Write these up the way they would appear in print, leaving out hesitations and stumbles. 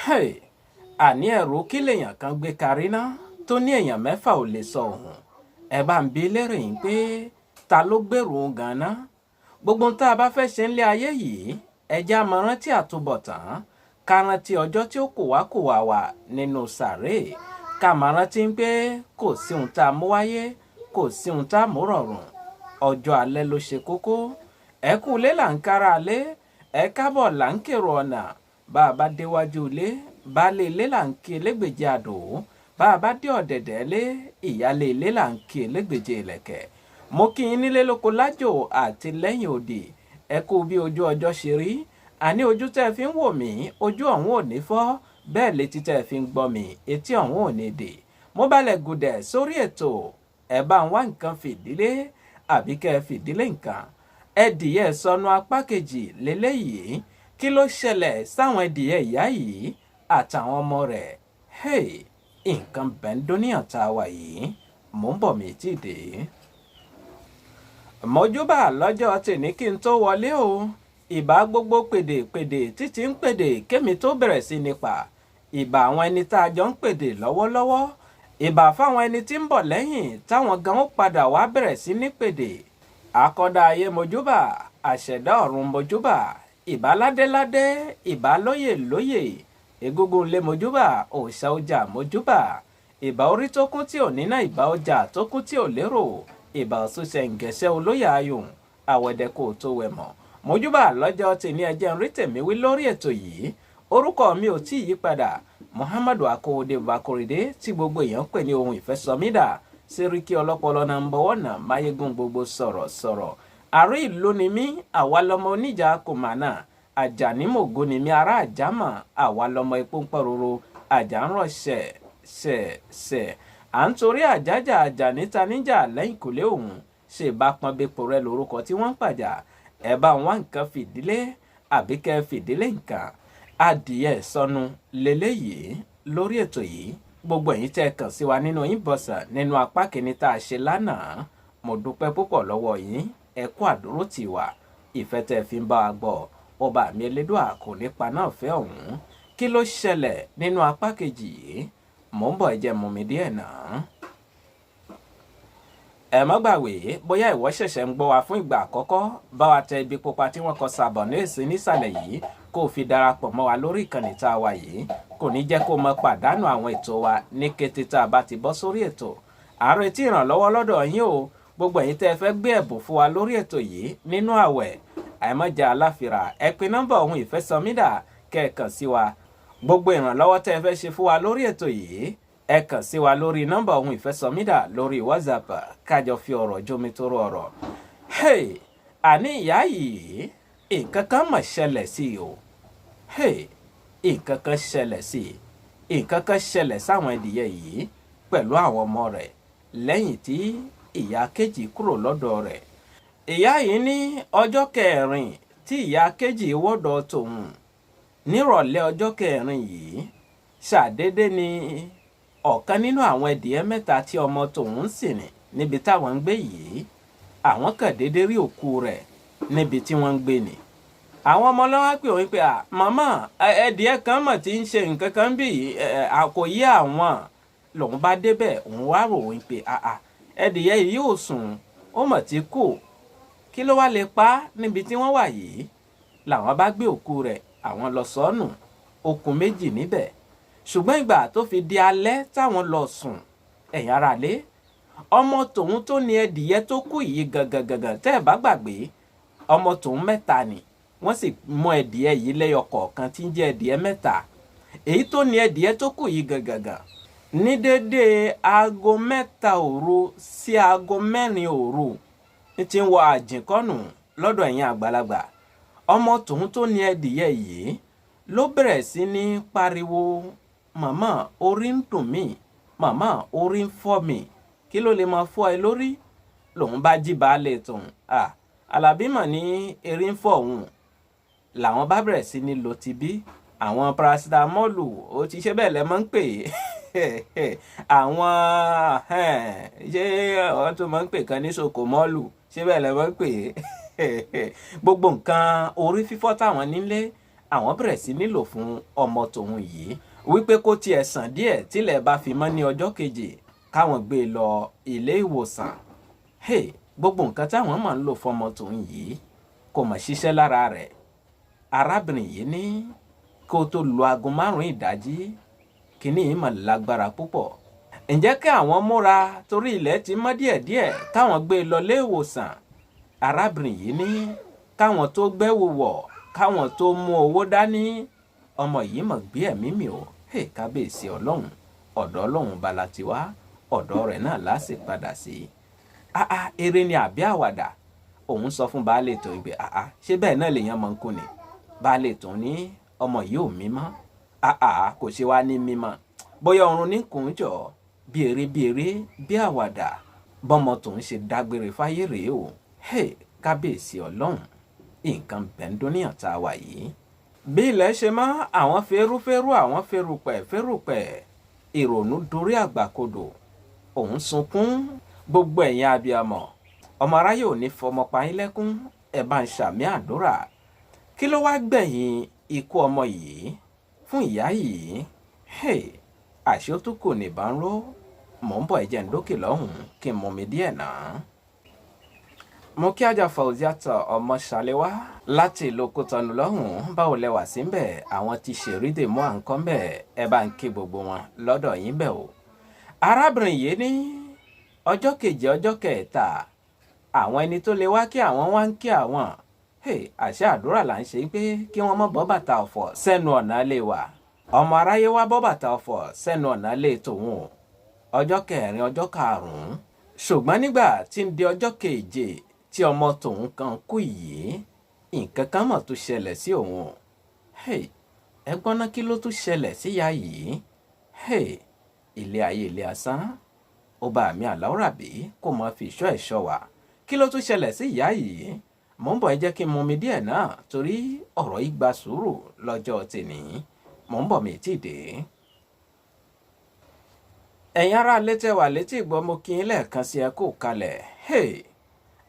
Hey, àní ẹ̀rù kí lèèyàn kan gbé karí ná tó ní èèyàn mẹ́fà ò lè sọ òun. Ẹ bá ń bi lérè yín pé ta ló gbèrú òun gan-an? Gbogbo ohun tá a bá fẹ́ ṣe ńlé ayé yìí, ẹ jẹ́ á máa rántí àtúbọ̀tán, ká rántí ọjọ́ tí ó kò wá wà nínú sàréè, ká máa rántí pé kò sí ohun tá a mú wáyé, kò sí ohun tá a mú rọ̀rùn. Ọjọ́ alẹ́ ló ṣe kókó. Ẹ kú ilé là ń kára lé, ẹ kábọ̀ là ń kèrò ọ̀nà. Bá a bá déwájú ilé, baálé ilé là ń kí elégbèje àdó. Bá a bá dé ọ̀dẹ̀dẹ̀ lé, ìyálé ilé là ń kí elégbèje ìlẹ̀kẹ̀. Mo kí yín nílé lóko lájò àti lẹ́yìn òdì. Ẹ kú bí ojú ọjọ́ ṣe rí. Àní ojú tẹ́ fi ń wò mí, ojú ọ̀hún ò ní fọ́. Bẹ́ẹ̀ létí tẹ́ fi ń gbọ́ mi, etí ọ̀hún ò ní dè. Mo balẹ̀ gùdẹ̀ sórí ètò. Ẹ bá ń wá nǹkan fìdílé àbí kẹ́ ẹ fìdílé nǹkan. Ẹdìyẹ Ìsọnù apá kejì lélẹ́yìí. Kí ló ṣẹlẹ̀ sáwọn ẹdìyẹ ìyá yìí àtàwọn ọmọ rẹ̀? Hey, nǹkan bẹ́ńdóníyàn tá a wà yìí. Mò ń bọ̀ mí tí dé. Mọ́júbà lọ́jọ́ tèmi kí n tó wọlé o. Ìbà gbogbo pèdè títí ń pèdè kémi tó bẹ̀rẹ̀ sí nípa. Ìbà àwọn ẹni tá a jọ ń pèdè lọ́wọ́lọ́wọ́. Ìbà fáwọn ẹni tí ń bọ̀ lẹ́yìn táwọn gan ó padà wá bẹ̀rẹ̀ sí ní pèdè. Àkọ́dá ayé mọ́júbà, àṣẹ̀dá ọ̀run mọ́júbà. Ìbà ládéládé, ìbà lóyè, egúngún lé mọ́júbà, òòṣà ọjà mọ́júbà. Ìbà orí tó kún tí ò níná, ìbà ọjà tó kún tí ò lérò. Ìbà òṣùṣẹ́ ǹgẹ̀ṣẹ́ olóyè ayùn, àwẹ̀dẹ kò tó wẹ̀ mọ́. Mọ́júbà lọ́jọ́ tèmi ẹjẹ́ ń rí tèmi wí lórí ètò yìí. Orúkọ mi ò tí yí padà. Muhammadu Akówódé Bakorede tí gbogbo èèyàn pè ní ohun ìfẹ́ SOMIDA. Sẹ́ríkì ọlọ́pọlọ number 1 máyégún gbogbo sọ̀rọ̀. Àrí ìlú ni mí, àwa lọmọ oníjà kòmánà. Àjàní mògo ni mí ará àjámọ̀, àwa lọmọ epo ń pọ̀rọ̀rọ̀. Àjà ń rọ̀ ṣẹ̀. À ń torí àjájà Àjàní ta níjà lẹ́yìn kòlé òun. Ṣe bá pọn bepo rẹ lórúkọ tí wọ́n ń pàjà. Ẹ bá wọn nǹkan fìdílé àbí kẹ́ fìdílé nǹkan. Adìyẹ Ìsọnù lélẹ́yìí lórí ètò yìí. Gbogbo ẹ̀yin tẹ́ kàn sí wa nínú inbox nínú apá kìíní tá a ṣe lánàá. Mo dúpẹ́ púpọ̀ lọ́wọ́ yín. Ẹ kú àdúró tì wá. Ìfẹ́ tẹ́ fi ń bá wa gbọ́. Ọba mi Elédùà kò nípa náà fẹ́ ọ̀hún. Kí ló ṣẹlẹ̀ nínú apá kejì yìí? Mò ń bọ̀ ẹ jẹ́ mú mi díẹ̀ náà. Ẹ má gbàgbé bóyá ìwọ ṣẹ̀ṣẹ̀ ń gbọ́ wa fún ìgbà àkọ́kọ́, bá wa tẹ ibi pupa tí wọ́n kọ sàbọ̀nẹ́ẹ̀sì nísàlẹ̀ yìí kó o fi darapọ̀ mọ́ wa lórí ìkànnì tá a wà yìí. Kò ní jẹ́ kó mọ pàdánù àwọn ètò wa ní kété tá a bá ti bọ́ sórí ètò. À ń retí ìrànlọ́wọ́ lọ́dọ̀ yín o. Gbogbo ẹ̀yin tẹ́ fẹ́ gbé ẹ̀bùn fún wa lórí ètò yìí nínú àwẹ̀. Àìmọ́jà aláfira ẹ pe nọ́mbà ohun ìfẹ́ SOMIDA kẹ́ ẹ kàn sí wa. Gbogbo ìrànlọ́wọ́ tẹ́ fẹ́ ṣe fún wa lórí ètò yìí, ẹ kàn sí wa lórí nọ́mbà ohun ìfẹ́ SOMIDA lórí WhatsApp kájọ fi ọ̀rọ̀ jomitoro ọ̀rọ̀. Hey, àní ìyá yìí nǹkan kan mà ṣẹlẹ̀ sí i o. Hey, nǹkan kan ṣẹlẹ̀ sí i. Nǹkan kan ṣẹlẹ̀ sáwọn ẹdìyẹ yìí pẹ̀lú àwọn ọmọ rẹ̀ lẹ́yìn tí ìyá kejì kúrò lọ́dọ̀ rẹ̀. Ìyá yìí ní ọjọ́ kẹrin tí ìyá kejì wọ́dọ̀ tòun. Nírọ̀lẹ́ ọjọ́ kẹrin yìí, ṣàdédé ni ọ̀kan nínú àwọn ẹdìyẹ mẹ́ta tí ọmọ tòun ń sìn níbi táwọn ń gbé yìí. Àwọn kàn dédé rí òkú rẹ̀ níbi tí wọ́n ń gbé ni. Àwọn ọmọ lọ́wọ́ pè wọ́n pé màmá ẹdìyẹ kan mọ̀ tí ń ṣe nǹkan kan bí àkòyé àwọn. Lòun bá débẹ̀ òun wá rò wọ́n pé ẹdìyẹ yìí yóò sùn, ó mọ̀ tí kò. Kí ló wá lè pa níbi tí wọ́n wà yìí? Làwọn bá gbé òkú rẹ̀, àwọn lọ sọ́nù, okùn méjì níbẹ̀. Ṣùgbọ́n ìgbà tó fi di alẹ́ táwọn lọ sùn, ẹ̀yin ará lé, ọmọ tòun tó ní ẹdìyẹ tó kú yìí gangan tẹ́ ẹ bá gbàgbé, ọmọ tòun mẹ́ta ni. Wọ́n sì mú ẹdìyẹ yìí lẹ́yọ kọ̀ọ̀kan tí ń jẹ́ ẹdìyẹ mẹ́ta. Èyí tó ní ẹdìyẹ tó kú yìí gangan ní dédé aago 3 òru sí aago 4 òru ní ti ń wọ àjìnkọ́nù lọ́dọ̀ ẹ̀yin àgbàlagbà. Ọmọ tòun tó ní ẹdìyẹ yìí ló bẹ̀rẹ̀ sí ní pariwo, màmá orí ń dùn mí, màmá orí ń fọ́ mi, kí ló lè máa fọ́ ẹ lórí? Lòun bá jí baálé tòun, Àlàbí mà ní erí ń fọ́ òun. Làwọn bá bẹ̀rẹ̀ sí ní lo tibí, àwọn parasitamọ́ọ̀lù ó ti ṣe bẹ́ẹ̀ lẹ́ mọ́ ń pè àwọn ṣé wọ́n tún máa ń pè kan ní sokomọ́ọ̀lù, ṣé bẹ́ẹ̀ lẹ́ mọ́ ń pè gbogbo nǹkan orí fífọ́ táwọn nílé àwọn bẹ̀rẹ̀ sí nílò fún ọmọ tòun yìí wípé kó tiẹ̀ sàn díẹ̀ tílẹ̀ bá fi mọ́ ní ọjọ́ kejì káwọn gbé e lọ ilé ìwòsàn. Gbogbo nǹkan táwọn máa ń lò fọmọ tòun yìí kò mọ̀ ṣiṣẹ́ lára rẹ̀. Arábìnrin yìí ní kó tó lu aago 5 ìdájí kíní yìí mà lágbára púpọ̀. Ǹjẹ́ kí àwọn múra torí ilẹ̀ ti mọ́ díẹ̀díẹ̀ káwọn gbé e lọ ilé ìwòsàn. Arábìnrin yìí ní káwọn tó gbẹ́wò wọ̀ káwọn tó mú owó dání ọmọ yìí mọ̀ gbé ẹ̀mí mi o. Kábíyèsí Ọlọ́run, ọ̀dọ̀ Ọlọ́run bala ti wá, ọ̀dọ̀ rẹ̀ náà láṣẹ padà sí. Eré ni àbí àwàdà? Òun sọ fún baálé tó ń gbé ṣé bẹ́ẹ̀ náà lèèyàn máa ń kú ni? Baálé tó ní ọmọ yìí ò mímọ́. Kò ṣe wá ní mímọ́, bóyá ọrùn ní kùn jọ bí eré bí àwàdà bọ́mọ tó ń ṣe dágbére fáyé rèé o. Kábíyèsí Ọlọ́run, nǹkan bẹ́ńdóníyàn tá a wà yìí. Bí ilẹ̀ ṣe mọ́, àwọn fẹ́rúfẹ́rú àwọn fẹ́rùpẹ̀ ìrònú dorí àgbàkodò. Òun sunkún. Gbogbo ẹ̀yin abiyamọ, ọmọ aráyé ò ní fọmọ pa yín lẹ́kún, ẹ bá ń ṣàmì àdúrà. Kí ló wá gbẹ̀yìn ikú ọmọ yìí fún ìyá yìí? Àṣé ó tún kò ní bá ń ró. Mò ń bọ̀ ẹ̀jẹ̀ ń dókè lọ́hùn kí n mú mi díẹ̀ náà. Mo kí Ajá Fauziat ọmọ Ṣàléwá láti ìlú Kútọ̀nù lọ́hùn. Báwo lẹ wà síbẹ̀? Àwọn ti ṣèrídè mọ́ à ń kọ́ mbẹ̀, ẹ bá ń kí gbogbo wọn lọ́dọ̀ yín bẹ̀ o. Arábìnrin yìí ní ọjọ́ kejì ọjọ́ kẹta àwọn ẹni tó lè wá kí àwọn wá ń kí àwọn. Àṣẹ àdúrà là ń ṣe pé kí wọ́n mọ́ bọ́ bàtà ọ̀fọ̀ sẹ́nu ọ̀nà lè wà. Ọmọ aráyé wá bọ́ bàtà ọ̀fọ̀ sẹ́nu ọ̀nà lè tòun o. Ọjọ́ kẹrin ọjọ́ karùn-ún. Ṣùgbọ́n nígbà tí ń di ọjọ́ keje tí ọmọ tòun kan kú yìí, nǹkan kan mọ̀ tó ṣẹlẹ̀ sí òun. Ẹgbọ́n náà kí ló tún ṣẹlẹ̀ síyá yìí? Ilé ayé ilé asán. Ọba mi Àláùrábí kò mọ fi ìṣọ́ ẹ̀ṣọ́ wa. Kí ló tún ṣẹlẹ̀ sí ìyá yìí? Mò ń bọ̀ ẹ jẹ́ kí n mú mi díẹ̀ náà torí ọ̀rọ̀ yìí gba sùúrù lọ́jọ́ tèmi. Mò ń bọ̀ mi tí dé. Ẹ̀yin ará létí wà létí ìgbọ́ mo kí yín lẹ́ẹ̀kan sí ẹ kú kalẹ̀.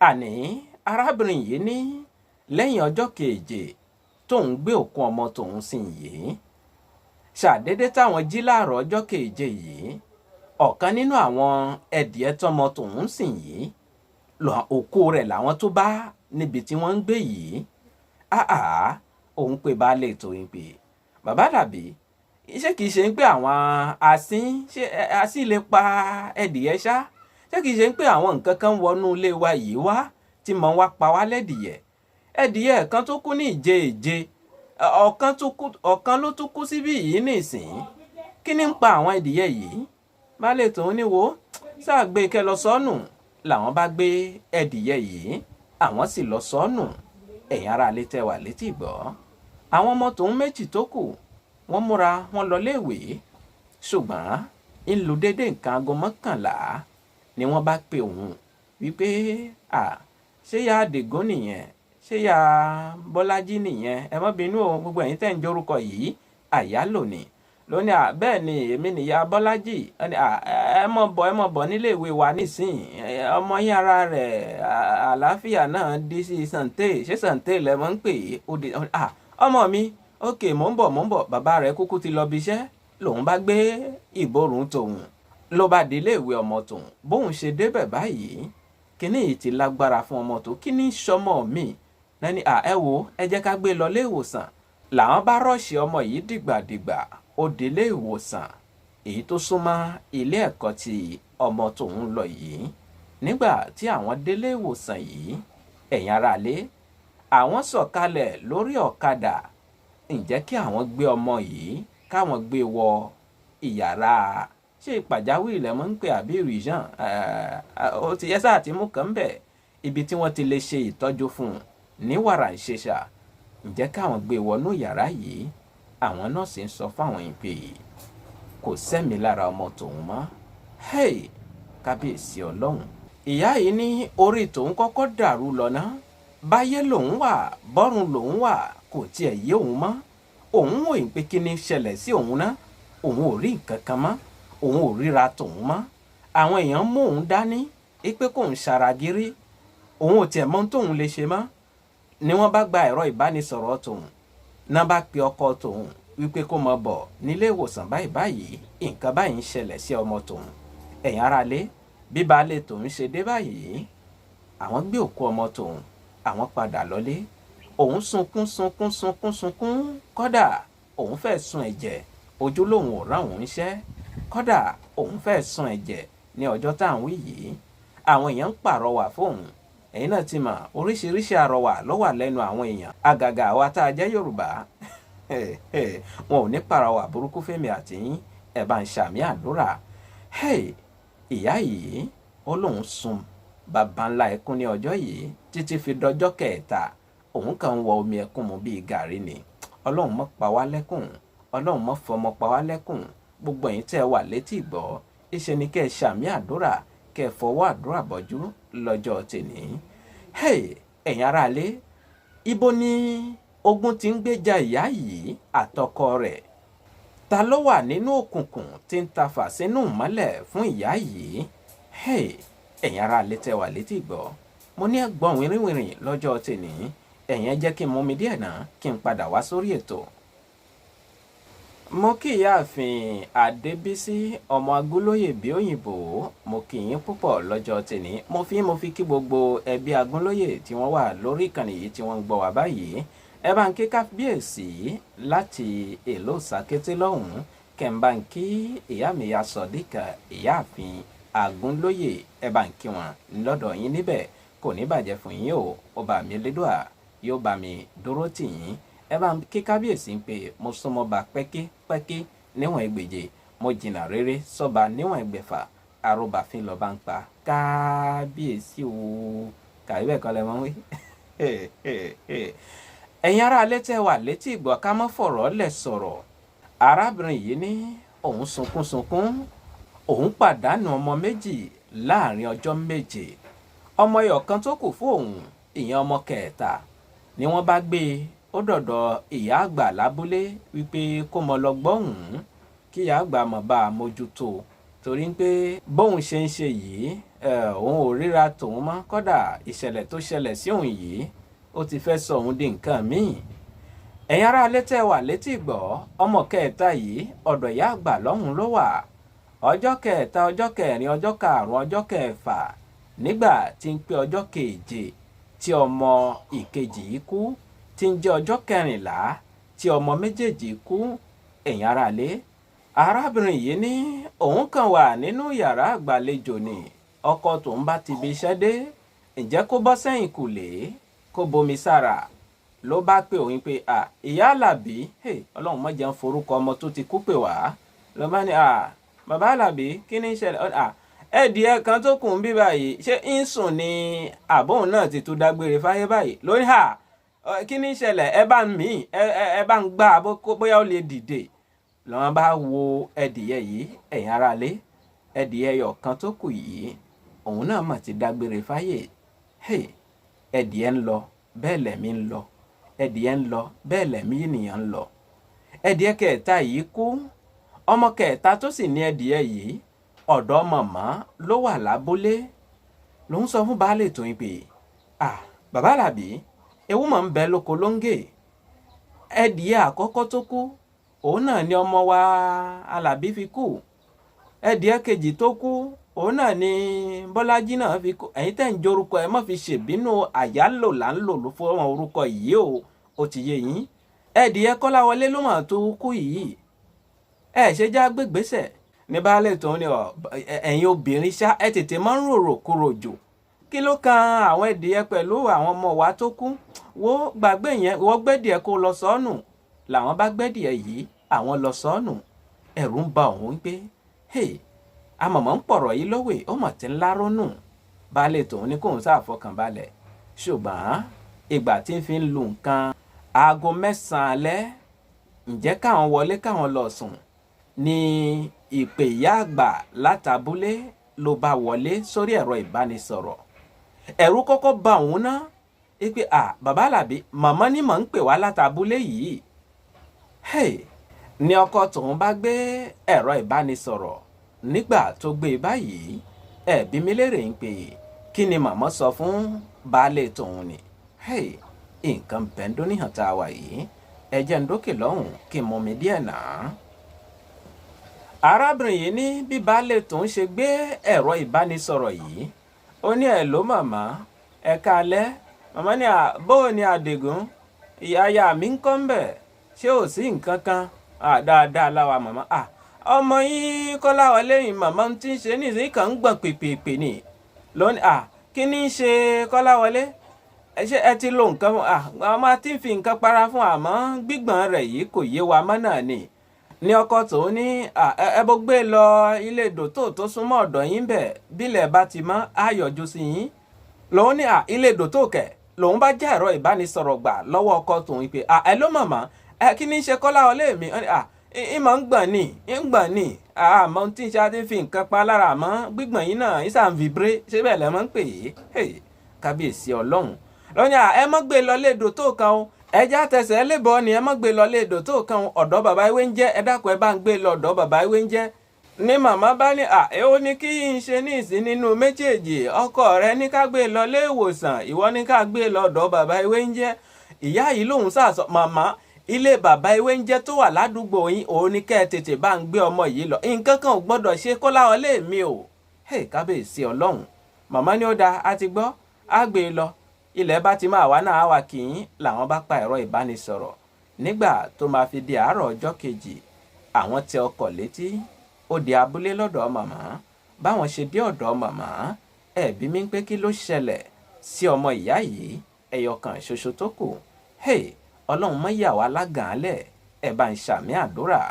Àní arábìnrin yìí ní lẹ́yìn ọjọ́ keje tóun gbé òkú ọmọ tòun sìn yìí, ṣàdédé táwọn jí láàárọ̀ ọjọ́ keje yìí, ọ̀kan nínú àwọn ẹdìẹ tọmọ tòun sìn yìí òkú rẹ̀ làwọn tó bá níbi tí wọ́n ń gbé yìí. Òun pè baálé tòun pé bàbá dàbí ṣé kìí ṣe ń pé àwọn asín lè pa ẹdìẹ ṣá? Ṣé kìí ṣe ń pé àwọn nǹkan kan wọnú ilé wa yìí wá tí mọ̀ wá pa wá lẹ́dìẹ? Ẹdìẹ kan tó kú ní ìjeje, ọ̀kan ló tún kú síbí yìí nìsín. Kí ni ń pa àwọn ẹdìẹ yìí? Baálé tòun ní wo sáà gbé kẹ lọ sọ́nù. Làwọn bá gbé ẹdìyẹ yìí àwọn sì lọ sọ́nù. Ẹ̀yin ará létí wà létí ìgbọ́. Àwọn ọmọ tòun méjì tó kù wọ́n múra wọn lọ léèwé. Ṣùgbọ́n ń lu dédé nǹkan aago 11 ni wọ́n bá pe òun wípé ṣé ya Àdìgún nìyẹn? Ṣé ya Bọ́lájí nìyẹn? Ẹ má bínú o, gbogbo ẹ̀yin tẹ́ ń jórúkọ yìí àyálò ni. Lóní bẹ́ẹ̀ ni èmi nìyá Bọ́lájì. Ẹ mọ̀ bọ̀ nílé ìwé wa nísìn. Ọmọ yín ara rẹ̀ àlàáfíà náà dí sí Sàǹté. Ṣé Sàǹté lẹ mọ̀ ń pè é? Ọmọ mi, ókè mò ń bọ̀. Bàbá rẹ̀ kúkú ti lọ bíṣẹ́. Lòun bá gbé ìborùn tòun ló bá délé ìwé ọmọ tòun. Bóun ṣe débẹ̀ báyìí, kíní yìí ti lágbára fún ọmọ tó. Kíní sọmọ mi lẹ́ni ẹ wo ẹ jẹ́ ká gbé lọ ilé ìwòsàn. Làwọn bá rọ́ọ̀ṣì ọmọ yìí dìgbàdìgbà ó délé ìwòsàn èyí tó súnmọ́ ilé ẹ̀kọ́ tí ọmọ tòun lọ yìí. Nígbà tí àwọn délé ìwòsàn yìí, ẹ̀yin aráalé, àwọn sọ̀kalẹ̀ lórí ọ̀kadà. Ǹjẹ́ kí àwọn gbé ọmọ yìí káwọn gbé wọ ìyàrá ṣé pàjáwìrì lẹ mọ̀ ń pè àbí ìrìjàn? Ó ti yẹ sáà tí mú kàn bẹ̀ ibi tí wọ́n ti lè ṣe ìtọ́jú fún un ní wàrà ìṣẹ̀ṣà. Ǹjẹ́ káwọn gbé wọnú yàrá yìí, àwọn nọ́ọ̀sì ń sọ fáwọn ìpè kò sẹ́mi lára ọmọ tòun mọ́. Kábíyèsí Ọlọ́run. Ìyá yìí ní orí tòun kọ́kọ́ dàrú lọ́nà. Báyé lòun wà, bọ́run lòun wà, kò tiẹ̀ yé òun mọ́. Òun wò ń pé kí ni ṣẹlẹ̀ sí òun ná. Òun ò rí nǹkan kan mọ́. Òun ò ríra tòun mọ́. Àwọn èèyàn mú òun dání pé kóun ṣaragírí. Òun ò tiẹ̀ mọ̀ tóun lè ṣe mọ́. Ni wọ́n bá gba ẹ̀rọ ìbánisọ̀rọ̀ tòun náà bá pe ọkọ tòun wípé kó mọ bọ̀ nílé ìwòsàn báyìí nǹkan báyìí ń ṣẹlẹ̀ sí ọmọ tòun. ẹ̀yin aráalé bí baálé tòun ṣe dé báyìí àwọn gbé òkú ọmọ tòun àwọn padà lọlé. òun sunkún kódà òun fẹ́ sun ẹ̀jẹ̀ ojú lòun ò ráwọn iṣẹ́ kódà òun fẹ́ sun ẹ̀jẹ̀ ní ọjọ́ tá à ń wí yìí. àwọn èèyàn ń pàrọwà fóun. ẹ̀yin náà ti mọ̀ oríṣiríṣi àrọwà ló wà lẹ́nu àwọn èèyàn àgàgà àwa tá a jẹ́ Yorùbá. wọn ò ní pàrọwà burúkú fẹ́mi àti yín ẹ̀ bá ń ṣàmì àdúrà. ìyá yìí ó lóun sun bàbá ńlá ẹkún ní ọjọ́ yìí títí fi dọjọ́ kẹta òun kàn ń wọ omi ẹkún mu bíi gàrí ni. ọlọ́run mọ́ pa wá lẹ́kùn ọlọ́run mọ́ fọmọ pa wá lẹ́kùn. gbogbo ẹ̀yin tẹ́ ẹ wà létí ìgbọ́ ìṣe ni kẹ́ ẹ ṣàmì àdúrà kẹ́ ẹ fọwọ́ àdúrà bọ́jú lọ́jọ́ tèní. ẹ̀yin aráalé ibo ni ogun ti ń gbéjà ìyá yìí àtọkọ rẹ̀? ta ló wà nínú òkùnkùn tí ń tafà sínú ìmọ́lẹ̀ fún ìyá yìí? ẹ̀yin aráalé tẹ́ wà létí ìgbọ́ mo ní ẹ̀gbọ́n wìrìwìrì lọ́jọ́ tèní. ẹ̀yin ẹ jẹ́ kí n mú mi díẹ̀ náà kí n padà wá sórí ètò. mo kí ìyáàfin Adébísí ọmọ Agúnlóyè bí òyìnbó mo kí yín púpọ̀ lọ́jọ́ tèní. mo fi kí gbogbo ẹbí Agúnlóyè tí wọ́n wà lórí ìkànnì yìí tí wọ́n ń gbọ́ wá báyìí. ẹ bá ń kí kábíyèsí láti èlò Sàkété lọ́hùn-ún kẹ́ ń bá ń kí ìyá mi ya Sọ̀díkà ìyáàfin Agúnlóyè ẹ bá ń kí wọn lọ́dọ̀ yín níbẹ̀ kò ní bàjẹ́ fún yín o ọba mi Elédùà yóò bá mi dúró tì yín. ẹ bá ń kí kábíyèsí pé mo súnmọ́ bá pẹ́kí níwọ̀n ẹgbèje mo jìnnà rere sọ́ba níwọ̀n ẹgbẹ̀fà arúbàfin lọ́ba ń pa kábíyèsí o kàwé bẹ́ẹ̀ kọ́ lẹ́ mọ́ wí. ẹ̀yin ará alẹ́ tẹ́ wà létí ìgbọ́ ká mọ́ fọ̀rọ̀ lẹ̀ sọ̀rọ̀. arábìnrin yìí ní òun sunkún òun pàdánù ọmọ méjì láàrin ọjọ́ méje. ọmọ ẹyọ kan tó kù fún òun ìyẹn ọmọ kẹta ni wọ́n bá gbé ó dọ̀dọ̀ ìyá àgbà lábúlé wípé kó mọ lọ gbọ́hùn kí ìyá àgbà mọ̀ bá a mójútó torí pé bóun ṣe ń ṣe yìí òun ò ríra tòun mọ́ kódà ìṣẹ̀lẹ̀ tó ṣẹlẹ̀ sí òun yìí ó ti fẹ́ sọ òun di nǹkan míì. ẹ̀yin ará alẹ́ tẹ́ wà létí ìgbọ́ ọmọ kẹta yìí ọ̀dọ̀ ìyá àgbà lọ́hùn ló wà. ọjọ́ kẹta ọjọ́ kẹrin ọjọ́ karùn-ún ọjọ́ kẹfà nígbà tí ń pé ọjọ́ keje tí ọmọ ìkejì yìí kú tí ń jẹ́ ọjọ́ kẹrìnlá tí ọmọ méjèèjì kú. ẹ̀yin ará alẹ́ arábìnrin yìí ní òun kàn wà nínú yàrá àgbàlejò ni ọkọ tòun bá ti bí iṣẹ́ dé ǹjẹ́ kó bọ́ sẹ́yìn kùlé kó bomi sára ló bá pè òun pé ìyá Àlàbí ọlọ́run má jẹ́ ń forúkọ ọmọ tó ti kú pè wá ló bá ní bàbá Àlàbí kí ni ìṣẹ̀lẹ̀ ẹ̀dìẹ kan tó kù ń bí báyìí ṣé ń sùn ni àbóhùn náà ti tún dágbére fáyé báyìí lórí kí ni ìṣẹ̀lẹ̀ ẹ bá ń mí ẹ bá ń gbá bóyá ó lè dìde lọ́wọ́n bá wo ẹ̀dìẹ yìí ẹ̀yin aráalé ẹ̀dìẹ ẹyọ kan tó kù yìí òun náà mà ti dágbére fáyé. ẹ̀dìẹ ń lọ bẹ́ẹ̀ lẹ̀mí ń lọ ẹ̀dìẹ ń lọ bẹ́ẹ̀ lẹ̀mí ènìyàn ń lọ. ẹ̀dìẹ kẹta yìí kú ọmọ kẹta tó sì ní ẹ̀dìẹ yìí ọ̀dọ̀ màmá ló wà lábúlé lòun sọ fún baálé tóyìn pé bàbá Àlàbí ewu mọ̀ ń bẹ lóko lóńgè. ẹ̀dìẹ àkọ́kọ́ tó kú òun náà ni ọmọ wa Àlàbí fi kú. ẹ̀dìẹ kejì tó kú òun náà ni Bọ́lájí náà fi kú. ẹ̀yin tẹ́ ń jorúkọ ẹ má fi ṣèbínú àyálò là ń lò fún àwọn orúkọ yìí ó ti yé yín. ẹ̀dìẹ Kọ́láwọlé ló mà tó kú yìí. ṣe já gbégbèsè ní baálé tó ní ẹ̀yin obìnrin ṣá ẹ tètè máa ń rorò kúrò jù kí ló kan àwọn ẹ̀dìẹ pẹ̀lú àwọn ọmọ wa tó kú wo gbàgbé yẹn wọ́n gbẹ́dìẹ kó lọ sọ́nù làwọn bá gbẹ́dìẹ yìí àwọn lọ sọ́nù. ẹ̀rù ń ba òun pé amọ̀mọ́ ń pọ̀rọ̀ yìí lọ́wọ́ ó mọ̀ tí ń lárónù. baálé tòun ní kóun ṣàfọkànbalẹ̀ ṣùgbọ́n ìgbà tí ń fi ń lu nǹkan aago 9 alẹ́ ǹjẹ́ káwọn wọlé káwọn lọ sùn ní ìpè ìyá àgbà látàbúlé ló bá wọlé sórí ẹ̀rọ ìbánisọ̀rọ̀. ẹ̀rù kọ́kọ́ bà òun ná pé bàbá Àlàbí màmá ni mò ń pè wá látàbúlé yìí. ní ọkọ tòun bá gbé ẹ̀rọ ìbánisọ̀rọ̀ nígbà tó gbé e báyìí ẹ̀bí mi lérè ń pè kí ni màmá sọ fún baálé tòun ni. nǹkan bẹ́ńdó níhàn tá a wà yìí ẹ jẹ́ ń dókè lọ́hùn kí n mọ mi díẹ̀ náà. arábìnrin yìí ní bí baálé tòun ṣe gbé ẹ̀rọ ìbánisọ̀rọ̀ yìí ó ní ẹ̀ ló màmá ẹ káalẹ́ màmá ní bóò ní Àdìgún ìyá mi ń kọ́ ń bẹ̀ ṣé ò sí nǹkan kan dáadáa láwa màmá ọmọ yín Kọ́láwọlé yìí màmá tí ń ṣe nísìnyí kàn ń gbọ̀n pèpèpè ni lónìí kí ni ń ṣe Kọ́láwọlé ṣé ẹ ti lo nǹkan fún ọmọ tí ń fi nǹkan para fún àmọ́ gbígbọ̀n rẹ̀ yìí kò yé wa mọ́ náà ni ní ọkọ tòun ní ẹ bó gbé lọ ilé dòtò tó súnmọ́ ọ̀dọ̀ yín bẹ̀ bílẹ̀ bá ti mọ́ á yọjú sí yín lòun ní ilé dòtò kẹ̀ lòun bá já ẹ̀rọ ìbánisọ̀rọ̀ gbà lọ́wọ́ ọkọ tòun pé ẹ ló màmá kí ni ń ṣe Kọ́láwọlé mi ìmọ̀ ń gbọ̀n ní àmọ́ tí ń ṣe àti fi nǹkan pa lára àmọ́ gbígbọ̀n yín náà ìsà ń vibré ṣé bẹ́ẹ̀ lẹ́ mọ́ ń pè é kábíyèsí ọlọ́run lọ́yìn ẹ mọ́ gbé lọ léèdò tó kan o ẹjẹ́ àtẹsẹ̀ lébọ̀ ni ẹ mọ́ gbé lọ léèdò tó kan o ọ̀dọ̀ bàbá ewé ń jẹ́ ẹ dákun ẹ bá ń gbé lọ ọ̀dọ̀ bàbá ewé ń jẹ́ ní màmá bá ní ó ní kí n ṣe ní ìsín nínú méjèèjì ọkọ rẹ ní ká gbé lọ lé ìwòsàn ìwọ ní ká gbé lọ ọ̀dọ̀ bàbá ewé ń jẹ́ ìyá yìí lòun sàsọ màmá ilé bàbá ewé ń jẹ́ tó wà ládùúgbò yín òun ní kẹ́ ẹ tètè bá ń gbé ọmọ yìí lọ nǹkan kan ò gbọ́dọ̀ ṣe Kọ́láwọlé mi o kábíyèsí ọlọ́run màmá ní ó dáa á ti gbọ́ á gbé e lọ ilẹ̀ bá ti máa wá náà wà kì í làwọn bá pa ẹ̀rọ ìbánisọ̀rọ̀ nígbà tó máa fi di àárọ̀ ọjọ́ kejì àwọn tẹ ọkọ̀ létí ó di abúlé lọ́dọ̀ màmá báwọn ṣe dé ọ̀dọ̀ màmá ẹ̀bí mi ń pé kí ló ṣẹlẹ̀ sí ọmọ ìyá yìí ẹyọ kan ṣoṣo tó kù ọlọ́run mọ́ yà wá lágàálẹ̀ ẹ̀ bá ń ṣàmì àdúrà.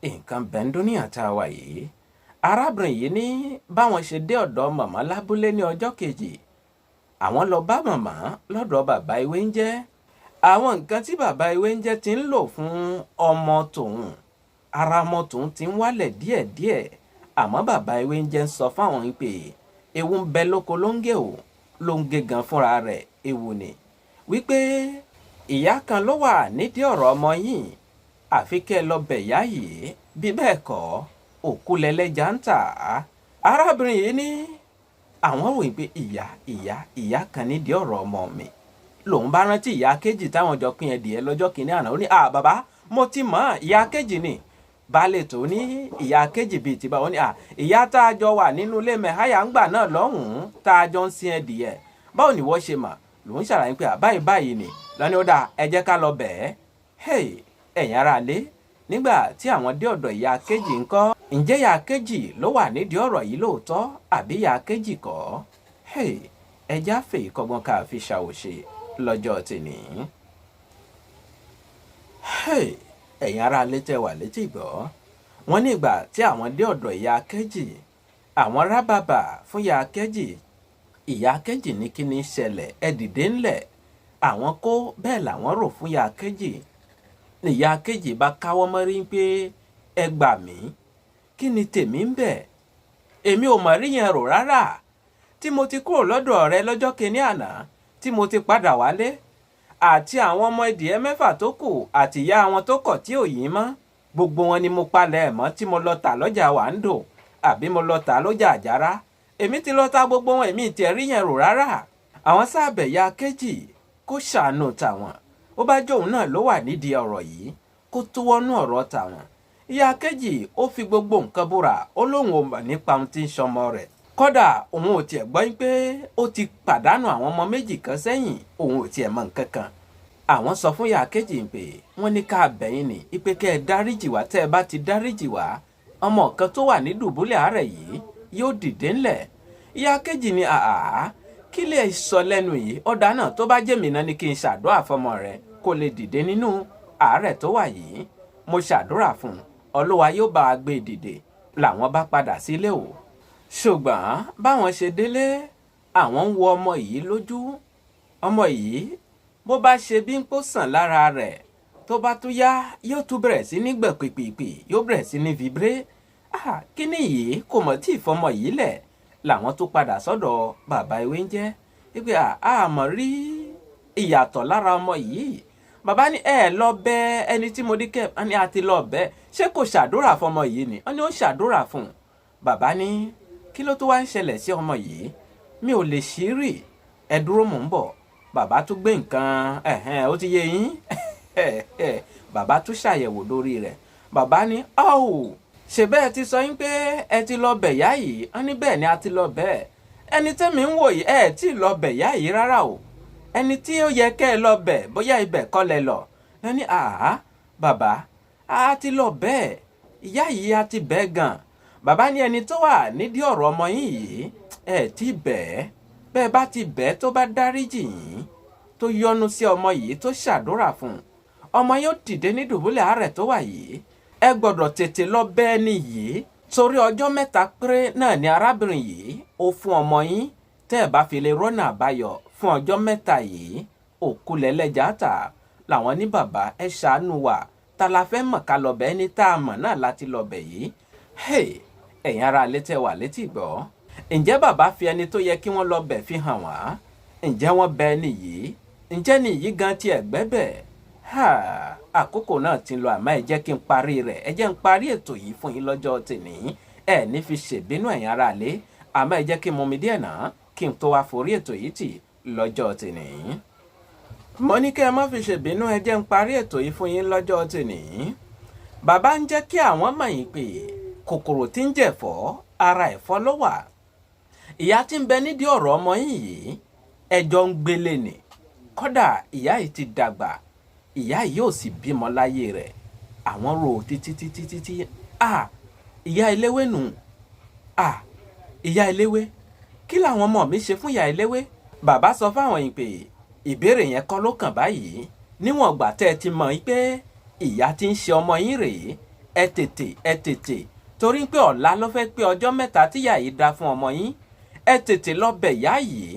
nǹkan bẹ́ńdúníà tá a wà yìí arábìnrin yìí ní báwọn ṣe dé ọ̀dọ̀ màmá lábúlé ní ọjọ́ kejì àwọn lọ bá màmá lọ́dọ̀ bàbá ewé ń jẹ́ àwọn nǹkan tí bàbá ewé ń jẹ́ ti ń lò fún ọmọ tòun ara ọmọ tòun ti ń wálẹ̀ díẹ̀díẹ̀ àmọ́ bàbá ewé ń jẹ́ ń sọ fáwọn pé ewu ń bẹ lóko ló ń gé o ló ń gé gan fúnra rẹ̀ ewu ni wípé ìyá kan ló wà nídìí ọ̀rọ̀ ọmọ yìí àfi kẹ́ ẹ lọ bẹ̀ ìyá yìí bí bẹ́ẹ̀ kọ́ òkú lẹ́lẹ́jà ń tà á arábìnrin yìí ní àwọn ròyìn pé ìyá kan nídìí ọ̀rọ̀ ọmọ mi lòun bá rántí ìyá kejì táwọn jọ pín ẹdìyẹ lọ́jọ́ kìíní àná ó ní bàbá mo ti mọ̀ ìyá kejì ni baálé tó ní ìyá kejì bíi ti bá wọn ní ìyá tá a jọ wà nínú ilé mẹ́háyà ń gbà náà lọ́hùn-ún tá a jọ ń sin ẹdìyẹ báwo ni wọ́n ṣe mọ̀ lòun ṣàlàyé pé báyìí ni lọ́ni ó dà ẹ jẹ́ ká lọ bẹ̀ẹ́ ẹ̀yin ará lé nígbà tí àwọn dé ọ̀dọ̀ ìyá kejì ńkọ́ ǹjẹ́ ìyá kejì ló wà nídìí ọ̀rọ̀ yìí lóòótọ́ àbí ìyá kejì kọ́ ẹja Fèyíkọ́gbọ́n ká fi ṣàwòṣe lọ́jọ́ tèmi. ẹ̀yin ará lé tẹ́ wà létí gbọ́ wọ́n ní ìgbà tí àwọn dé ọ̀dọ̀ ìyá kejì àwọn rábàbà fún ìyá kejì ìyá kejì ní kí ni ṣẹlẹ̀ ẹ dìde ńlẹ̀ àwọn kó bẹ́ẹ̀ làwọn rò fún ìyá kejì ìyá kejì bá káwọ́ mọ́rí pé ẹ gbà mí kí ni tèmi ń bẹ̀ èmi ò mọ̀ rí yẹn rò rárá tí mo ti kúrò lọ́dọ̀ rẹ lọ́jọ́ kìíní àná tí mo ti padà wálé àti àwọn ọmọ ìdíyẹ mẹ́fà tó kù àti ìyá wọn tó kọ̀ tí ò yín mọ́ gbogbo wọn ni mo palẹ̀ ẹ̀ mọ́ tí mo lọ tà lọ́jà wàńdò àbí mo lọ tà lọ́jà àjàrà èmi ti lọ ta gbogbo wọn èmi ti rí yẹn rò rárá àwọn sábẹ̀ ya kejì kó ṣàánú tàwọn ó bá jóun náà ló wà nídìí ọ̀rọ̀ yìí kó tó wọnú ọ̀rọ̀ tàwọn ìyá kejì ó fi gbogbo nǹkan búra ó lóun ò mọ̀ nípa ohun tí ń ṣọmọ rẹ̀ kódà òun ò tiẹ̀ gbọ́ pé ó ti pàdánù àwọn ọmọ méjì kan sẹ́yìn òun ò tiẹ̀ mọ̀ nǹkan kan àwọn sọ fún ìyá kejì pé wọ́n ní ká bẹ̀yìn ní ipe kẹ́ ẹ dáríjì wá tẹ́ ẹ bá ti dáríjì wá ọmọ kan tó wà ní dùbúlẹ̀ àárẹ̀ yìí yóò dìde ńlẹ̀ ìyá kejì ní kí lè sọ lẹ́nu yìí ọ̀dà náà tó bá jẹ́ mi náà ni kí n ṣàdúrà fọmọ rẹ kó lè dìde nínú àárẹ̀ tó wà yìí mo ṣàdúrà fún Olúwa yóò bá a gbé dìde làwọn bá padà sílé o ṣùgbọ́n báwọn ṣe délé àwọn ń wo ọmọ yìí lójú ọmọ yìí bó bá ṣe bí ń pò sàn lára rẹ̀ tó bá tún yá yóò tún bẹ̀rẹ̀ sí ní gbọ̀n pìpìpì yóò bẹ̀rẹ̀ sí ní vibré kíní yìí kò mọ̀ tí ìfọmọ yìí lẹ̀ làwọn tó padà sọ́dọ̀ bàbá ewé ń jẹ́ wípé àmọ́ rí ìyàtọ̀ lára ọmọ yìí bàbá ní lọ bẹ ẹni tí mo dí kẹ́ ní àti lọ bẹ ṣé kò ṣàdúrà fọmọ yìí ni wọ́n ní ó ṣàdúrà fún un bàbá ní kí ló tó wá ń ṣẹlẹ̀ sí ọmọ yìí mi ò lè ṣí rí ẹ dúró mò ń bọ̀ bàbá tún gbé nǹkan ó ti yé yín bàbá tún ṣàyẹ̀wò lórí rẹ̀ bàbá ní ṣe bẹ́ẹ̀ ti sọ yín pé ẹ ti lọ bẹ̀ yá yìí wọ́n ní bẹ́ẹ̀ ni a ti lọ bẹ́ẹ̀ ẹni tẹ́mi ń wò yìí ẹ ti lọ bẹ̀ yá yìí rárá o ẹni tí ó yẹ kẹ́ ẹ lọ bẹ̀ bóyá ibẹ̀ kọ́ lẹ lọ ẹ ní bàbá a ti lọ bẹ́ẹ̀ ìyá yìí a ti bẹ́ẹ̀ gan bàbá ní ẹni tó wà nídìí ọ̀rọ̀ ọmọ yín yìí ẹ ti bẹ́ẹ̀ bẹ́ẹ̀ bá ti bẹ́ẹ̀ tó bá dáríjì yín tó yọ́nú sí ọmọ yìí tó ṣàdúrà fún ọmọ yóò dìde ní dùbúlẹ̀ àárẹ̀ tó wà yìí ẹ gbọ́dọ̀ tètè lọ bẹ́ẹ̀ ni yìí torí ọjọ́ mẹ́ta péré náà ni arábìnrin yìí ó fún ọmọ yín tẹ́ ẹ bá fi lè rọ́nà àbáyọ fún ọjọ́ mẹ́ta yìí òkú lẹ́lẹ́jà tà làwọn ní bàbá ẹ ṣàánú wa ta la fẹ́ mọ̀ ká lọ bẹ́ẹ̀ ni tá a mọ̀ náà láti lọ bẹ̀ yìí ẹ̀yin ará létí wà létí gbọ́ ǹjẹ́ bàbá fi ẹni tó yẹ kí wọ́n lọ bẹ̀ fi hàn wá ǹjẹ́ wọ́n bẹ nìyí ǹjẹ́ nìyí gan ti ẹ̀gbẹ́ bẹ̀ àkókò náà ti lọ àmọ́ ẹ jẹ́ kí n parí rẹ̀ ẹ jẹ́ n parí ètò yìí fún yín lọ́jọ́ tèmi ẹ ní fi ṣèbínú ẹ̀yin ará lé àmọ́ ẹ jẹ́ kí n mú mi díẹ̀ náà kí n tó wá forí ètò yìí tì lọ́jọ́ tèmi. mo ní kí ẹ má fi ṣèbínú ẹ jẹ́ n parí ètò yìí fún yín lọ́jọ́ tèmi. bàbá ń jẹ́ kí àwọn mọ̀ yín pé kòkòrò tí ń jẹ̀fọ́ ara ẹ̀fọ́ ló wà. ìyá tí ń bẹ nídìí ọ̀rọ̀ ọmọ yìí ẹjọ́ ń gbélé ni kódà ìyá yìí ti dàgbà ìyá yìí ò sì bímọ láyé rẹ̀ àwọn rò títí ìyá eléwé nù ìyá eléwé kí làwọn ọmọ mi ṣe fún ìyá eléwé bàbá sọ fáwọn yìí pé ìbéèrè yẹn kọ́ ló kàn báyìí níwọ̀n ìgbà tẹ́ ẹ ti mọ̀ yín pé ìyá tí ń ṣe ọmọ yín rèé ẹ tètè torí pé ọ̀la ló fẹ́ pé ọjọ́ mẹ́ta tíyà yìí dá fún ọmọ yín ẹ tètè lọ bẹ̀ ìyá yìí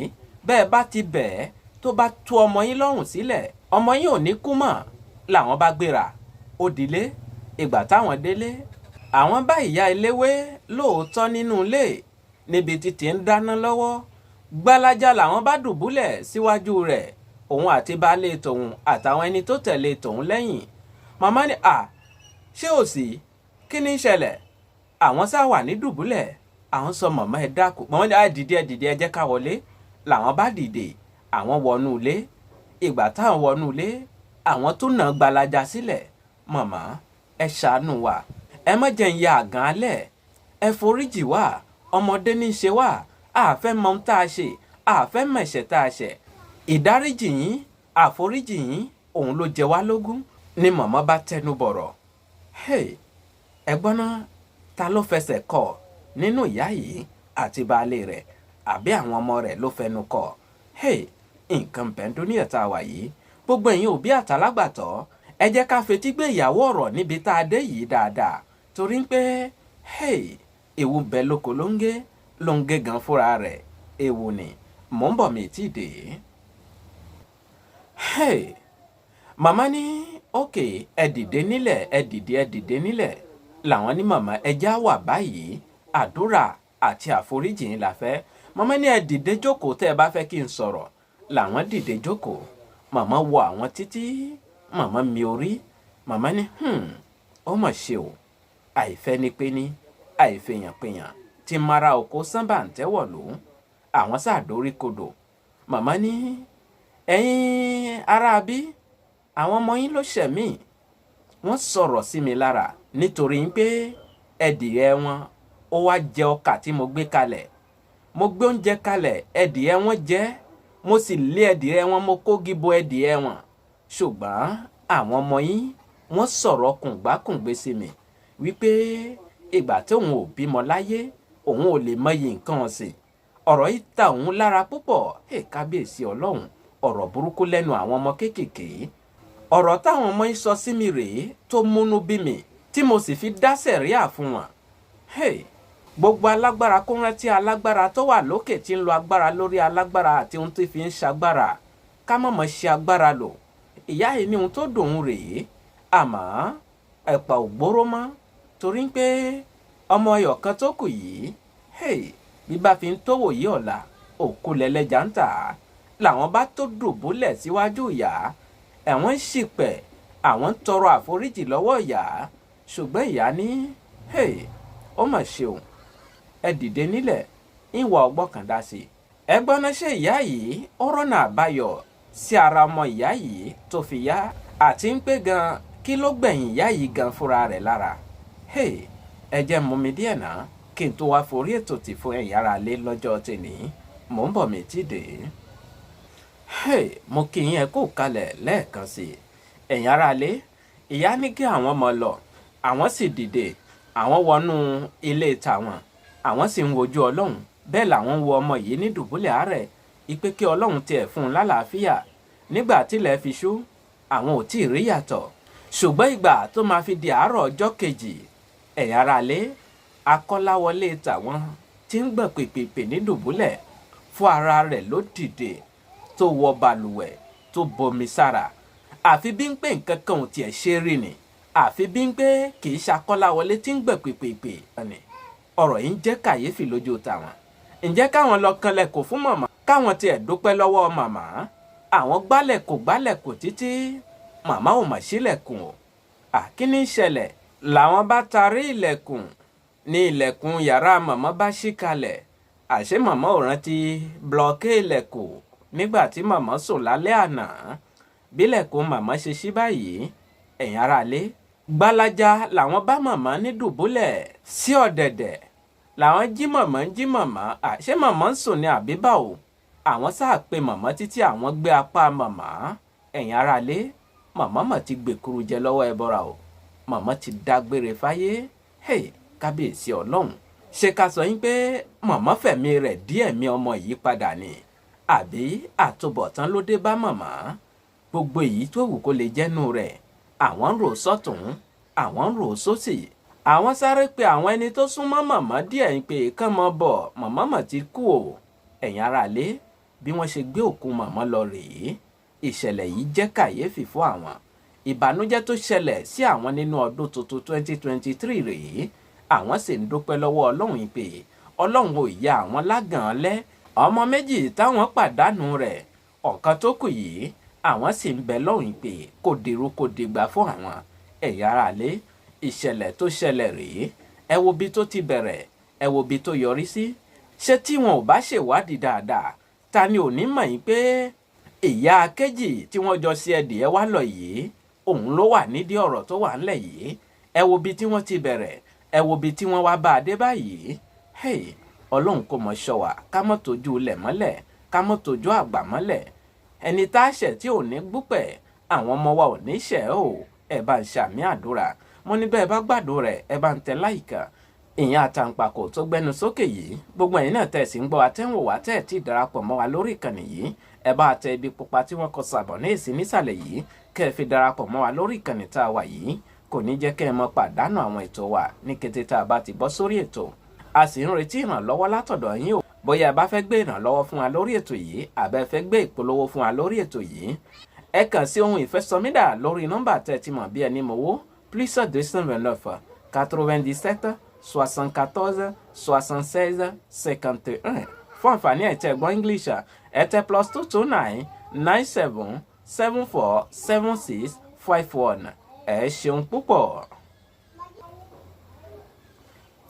bẹ́ẹ̀ bá ti bẹ̀ ẹ́ tó bá tú ọmọ yín lọ́rùn sílẹ̀ ọmọ yín ò ní kú mọ́ làwọn bá gbéra ó dilé ìgbà táwọn délé àwọn bá ìyá eléwé lóòótọ́ nínú ilé níbi títí ń dáná lọ́wọ́ gbalaja làwọn bá dùbúlẹ̀ síwájú rẹ̀ òun àti baálé tòun àtàwọn ẹni tó tẹ̀lé tòun lẹ́yìn màmá ní ṣé ò sí kí ni ń ṣẹlẹ̀ àwọn sá wà ní dùbúlẹ̀ àwọn sọ màmá ẹ dákú màmá ní dìde ẹ jẹ́ ká wọlé làwọn bá dìde àwọn wọnú ilé ìgbà táwọn wọnú ilé àwọn tó nà gbalaja sílẹ̀ màmá ẹ ṣàánú wa ẹ má jẹ́ ń ya àgàn alẹ́ ẹ foríjì wá ọmọdé ní í ṣe wá àfẹ́ mọ ohun tá a ṣe àfẹ́ mẹ̀ṣẹ̀ tá a ṣẹ̀ ìdáríjì yín àforíjì yín òun ló jẹ wá lógún ni màmá bá tẹnu bọ̀rọ̀ ẹ̀gbọ́n náà ta ló fẹsẹ̀ kọ nínú ìyá yìí àti baálé rẹ̀ àbí àwọn ọmọ rẹ̀ ló fẹnu kọ nǹkan bẹ́ńdó ní ẹ̀ta wà yìí gbogbo ẹ̀yin òbí àtàlágbàtọ́ ẹ jẹ́ ká fetí gbé ìyàwó ọ̀rọ̀ níbi tá a dé yìí dáadáa torí pé ewu bẹ lóko ló ń gé gan fúnra rẹ̀ ewu ni mò ń bọ̀ mi tí ì dé. màmá ní òkè ẹ dìde nílẹ̀ làwọn ní màmá ẹja wà báyìí àdúrà àti àforíjì yín la fẹ́ màmá ní ẹ dìde jókòó tẹ́ ẹ bá fẹ́ kí n sọ̀rọ̀ làwọn dìde jókòó màmá wo àwọn títí màmá mi orí màmá ní ó mà ṣe o àìfẹ́ ni pé ní àìfẹ́yànpẹ̀yàn ti mara oko sánbà ń tẹ́wọ̀ ló àwọn sàdórí kodò màmá ní ẹ̀yin ará bí àwọn ọmọ yín ló ṣẹ̀ mí wọ́n sọ̀rọ̀ sí mi lára nítorí pé ẹdìyẹ wọn ó wá jẹ ọkà tí mo gbé kalẹ̀ mo gbé oúnjẹ kalẹ̀ ẹdìyẹ wọn jẹ mo sì lé ẹdìyẹ wọn mo kógi bo ẹdìyẹ wọn ṣùgbọ́n àwọn ọmọ yín wọ́n sọ̀rọ̀ kùngbákùngbé sí mi wípé ìgbà tí òun ò bímọ láyé òun ò lè mọyì nǹkan ọ̀sìn ọ̀rọ̀ yìí ta òun lára púpọ̀ kábíyèsí ọlọ́run ọ̀rọ̀ burúkú lẹ́nu àwọn ọmọ kéékèèké ọ̀rọ̀ táwọn ọmọ yìí sọ sí mi rèé tó múnú bí mi tí mo sì fi dá sẹ̀ríà fún wọn. gbogbo alágbára kó rántí alágbára tó wà lókè tí ń lo agbára lórí alágbára àti ohun tó fi ń ṣagbára ká mọ̀mọ́ ṣe agbára lò ìyá yìí ní ohun tó dùn ún rèé àmọ́ ẹ̀pà ò gbóró mọ́ torí pé ọmọ ọyọ̀ kan tó kù yìí bí bá fi ń tówò yí ọ̀la òkú lẹ́lẹ́jà ń tà á làwọn bá tó dùbúlẹ̀ síwájú ìyá ẹ̀wọ̀n ṣìpẹ̀ àwọn ń tọrọ àforíjì lọ́wọ́ ìyá ṣùgbọ́n ìyá ní ó mà ṣe o ẹ dìde nílẹ̀ ìwà ọgbọ́n kan dá sí ẹ gbọ́ná ṣe ìyá yìí ó rọ́nà àbáyọ sí ara ọmọ ìyá yìí tó fi yá àti ń pé gan kí ló gbẹ̀yìn ìyá yìí gan fúnra rẹ̀ lára. ẹ jẹ́ mú mi díẹ̀ náà kí n tó wá forí ètò tì fún ẹ̀yin ará lé lọ́jọ́ tèmi mò ń bọ̀ mí tí dé. mo kí yín ẹ kú kalẹ̀ lẹ́ẹ̀kan sí i. ẹ̀yin ará lé ìyá ní kí àwọn ọmọ lọ àwọn sì dìde àwọn wọnú ilé tàwọn àwọn sì ń wojú ọlọ́run bẹ́ẹ̀ làwọn ń wo ọmọ yìí ní dùbúlẹ̀ àárẹ̀ ìpè kí ọlọ́run tiẹ̀ fún un lálàáfíà. nígbà tílẹ̀ fi ṣú àwọn ò tí ì rí yàtọ̀ ṣùgbọ́n ìgbà tó máa fi di àárọ̀ ọjọ́ kejì ẹ̀yin ará lé akọ́láwọlé tàwọn tí ń gbọ̀n pèpèpè ní dùbúlẹ̀ fún ara rẹ̀ ló dìde tó wọ balùwẹ̀ tó bomi sára àfi bí ń pé nǹkan kan ò tiẹ̀ ṣe rí ni àfi bí ń pé kì í ṣakọ́láwọlé tí ń gbọ̀n pèpèpè ni ọ̀rọ̀ yìí ń jẹ́ kàyéfì lójú tàwọn. ǹjẹ́ káwọn lọ kanlẹ̀kùn fún màmá káwọn tiẹ̀ dúpẹ́ lọ́wọ́ màmá àwọn gbálẹ̀kùn títí màmá ò mà sílẹ̀kùn o. kí ni ìṣẹ̀lẹ̀ làwọn bá tarí ilẹ̀kùn ní ilẹ̀kùn yàrá màmá bá ṣí kalẹ̀ àṣé màmá ò rántí blọọkì ilẹ̀kùn nígbà tí màmá sùn lálẹ́ àná. bílẹ̀kùn màmá ṣe ṣí báyìí ẹ̀yin ará lé gbalaja làwọn bá màmá ní dùbúlẹ̀ sí ọ̀dẹ̀dẹ̀ làwọn jí màmá àṣé màmá ń sùn ní àbíbá o. àwọn sáà pé màmá títí àwọn gbé apá màmá. ẹ̀yin ará lé màmá mà ti gbèkuru jẹ lọ́wọ́ ẹbọra o màmá ti dágbére fáyé. kábíyèsí ọlọ́run ṣé ká sọ yín pé màmá fẹ̀mí rẹ̀ díẹ̀ mi ọmọ yìí padà ni àbí àtúbọ̀tán ló dé bá màmá. gbogbo èyí tó wù kó lè jẹ́nu rẹ̀ àwọn ń rò sọ́tún àwọn ń rò sósì àwọn sáré pé àwọn ẹni tó súnmọ́ màmá díẹ̀ ń pè kán mọ́ bọ̀ màmá mà ti kú o. ẹ̀yin ará lé bí wọ́n ṣe gbé òkú màmá lọ rèé ìṣẹ̀lẹ̀ yìí jẹ́ kàyéfì fún àwọn. ìbànújẹ́ tó ṣẹlẹ̀ sí àwọn nínú ọdún tuntun 2023 rèé àwọn sì ń dúpẹ́ lọ́wọ́ ọlọ́run pé ọlọ́run ò ya àwọn lágàn lẹ́ ọmọ méjì táwọn pàdánù rẹ̀ ọ̀kan tó kù yìí àwọn sì ń bẹ lọ́run pé kò dèrò kò dìgbà fún àwọn. ẹ̀yin ará lé ìṣẹ̀lẹ̀ tó ṣẹlẹ̀ rèé ẹ wo bí tó ti bẹ̀rẹ̀ ẹ wo bí tó yọrí sí. ṣé tí wọn ò bá ṣèwádìí dáadáa ta ni ò ní mọ̀ yín pé ìyá kejì tí wọ́n jọ sí ẹdìẹ wá lọ yìí òun ló wà nídìí ọ̀rọ̀ tó wà ńlẹ̀ yìí. ẹ wo bí tí wọ́n ti bẹ̀rẹ̀ ẹ wo bí tí wọ́n wá bá a dé báyìí. ọlọ́run kò mọ̀ ṣọ́ wa ká mọ̀ tójú ilẹ̀ mọ́lẹ̀ ká mọ̀ tójú àgbà mọ́lẹ̀ ẹni tá a ṣẹ̀ tí ò ní gbúpẹ̀ àwọn ọmọ wa ò ní ṣẹ̀ o. ẹ bá ń ṣàmì àdúrà mo ní bẹ́ẹ̀ bá gbàdúrà rẹ̀ ẹ bá ń tẹ láìka. ìyẹn àtàǹpàkò tó gbẹnu sókè yìí gbogbo ẹ̀yin náà tẹ̀ sí ń gbọ́ àtẹ̀wò wá tẹ̀ tí darapọ̀ mọ́ wa lórí ìkànnì yìí ẹ bá tẹ ibi pupa tí wọ́n kọ sàbọ̀ ní èsì nísàlẹ̀ yìí kẹ́ ẹ fi darapọ̀ mọ́ wa lórí ìkànnì tá a wà yìí kò ní jẹ́ kẹ́ ẹ mọ pàdánù àwọn ètò wa ní kété tá a bá ti bọ́ sórí ètò. a sì ń retí ìrànlọ́wọ́ látọ̀dọ̀ yín o bóyá ẹ bá fẹ́ gbé ìrànlọ́wọ́ fún wa lórí ètò yìí àbẹ́ fẹ́ gbé ìpolówó fún wa lórí ètò yìí ẹ kàn sí ohun ìfẹ́ SOMIDA lórí nọ́mbà tẹ́ ti mọ̀ bí ẹni mowó +229 97 74 76 51 fún àǹfààní ẹ̀tẹ́ ẹ̀gbọ́n English ẹ̀tẹ́ +229 97 74 76 51 ẹ ṣeun púpọ̀.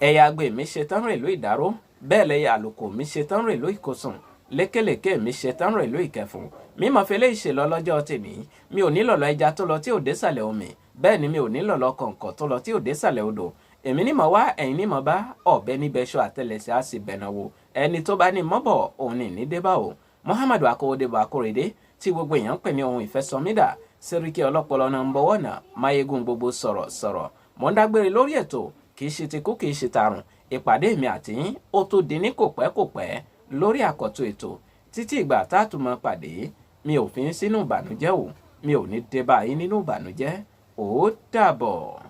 ẹ̀yà àgbè mi ṣetán rèlú ìdáró bẹ́ẹ̀ lẹ́yà àlùkò mi ṣetán rèlú ìkòsùn lékèlékè mi ṣetán rèlú ìkẹfùn mímọ̀ fẹlẹ́ ìṣèlọ lọ́jọ́ tèmi mi ò ní lọ̀lọ́ ẹja tó lọ tí ò dé sàlẹ̀ omi bẹ́ẹ̀ ni mi ò ní lọ̀lọ́ kọ̀ǹkọ̀ tó lọ tí ò dé sàlẹ̀ odò èmi ní mọ̀ wá ẹ̀yin ní mọ̀ bá ọ̀bẹ níbẹ̀ṣọ àtẹlẹsẹ̀ á sì bẹ̀nà wo ẹni tó bá ní mọ́bọ̀ òun ní ní débà o Muhammadu Akówódébọ̀ Akórèdé tí gbogbo èèyàn ń pè ní ohun ìfẹ́ SOMIDA sẹ́ríkì ọlọ́pọlọ náà ń bọ̀wọ́ náà máyégún gbogbo sọ̀rọ̀ mọ̀ ń dágbére lórí ètò kì í ṣe ti kú kì í ṣe tarùn ìpàdé mi àti yín ó tó di ní kòpẹ́ lórí àkọ́tún ètò títí ìgbà tá a tún máa pàdé mi ò fi ń sínú ìbànújẹ́ o mi ò ní dé bá yín nínú ìbànújẹ́ ó dàbọ̀.